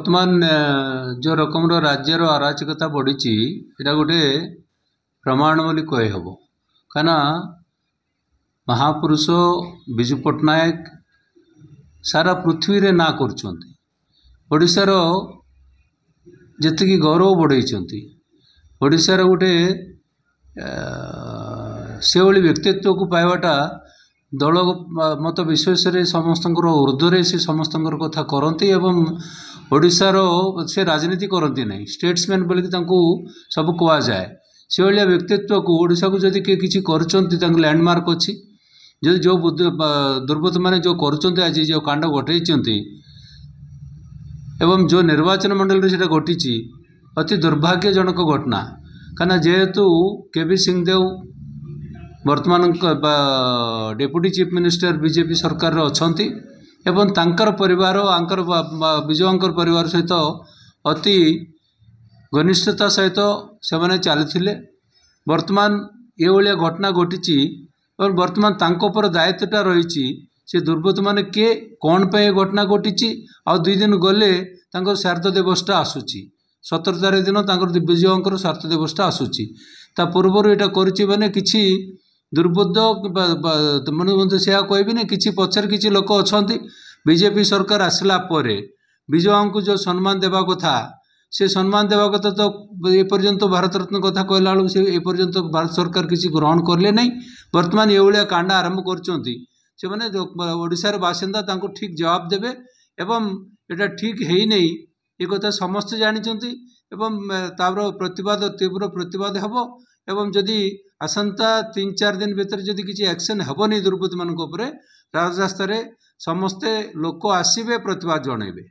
ବର୍ତ୍ତମାନ जो रकम राज्यर अराजकता बढ़ी एटा गोटे प्रमाण बोली कहब कहीं महापुरुष विजु पट्टनायक सारा पृथ्वी रे ना करशार जी गौरव बढ़ई ओडिशार गोटे से भली व्यक्तित्व को पाइबाटा दल मत विशेष समस्त ऊर्ध्वे से समस्त कथा करती एवं ओडिशार से राजनीति करती नहीं स्टेट्समैन बोलिक सब कह जाए से भाया व्यक्तित्व को ओडिशा को जदि किसी कर लैंडमार्क अच्छी जदि जो दुर्बृत्त मैंने जो कर आज जो कांड घटे एवं जो निर्वाचन मंडल से घटी अति दुर्भाग्यजनक घटना कहीं जेहेतु केवी सिंहदेव वर्तमान डेप्यूटी चीफ मिनिस्टर बीजेपी सरकार अच्छी एवं तांकर परिवार आंकर विजय परिवार सहित अति घनिष्ठता सहित से मैंने चली वर्तमान ये भाया घटना घटी और वर्तमान तांको पर दायित्वटा रही से दुर्बृत्त माने किए कौन पे घटना घटी आ 2 दिन गले शारद दिवसटा आसूची 17 तारीख दिन विजय शारद दिवसटा आसूची ता पूर्वर यहाँ कर किसी दुर्बुद्ध मन से कहबी ना कि पचर किसी लोक अच्छा बीजेपी सरकार आसला विजय को जो सम्मान देवा कथा से सम्मान देवा कथा तो ये पर्यंत भारत रत्न कथा कहला बेलू से पर्यंत भारत सरकार किसी ग्रहण करले नहीं वर्तमान ये भाया कांड आरंभ कर मैंने ओडिशार बासिंदा ठीक जवाब देवे एवं यहाँ ठीक है नहीं ये कथा समस्ते जानते एवं तार प्रतिवाद तीव्र प्रतिवाद हम एवं जदि आसंता 3-4 दिन भीतर जदि किसी एक्शन हेबनी दुर्बृत्त मान राजरास्तार समस्ते लोक आसवे प्रतिवाद जनइबे।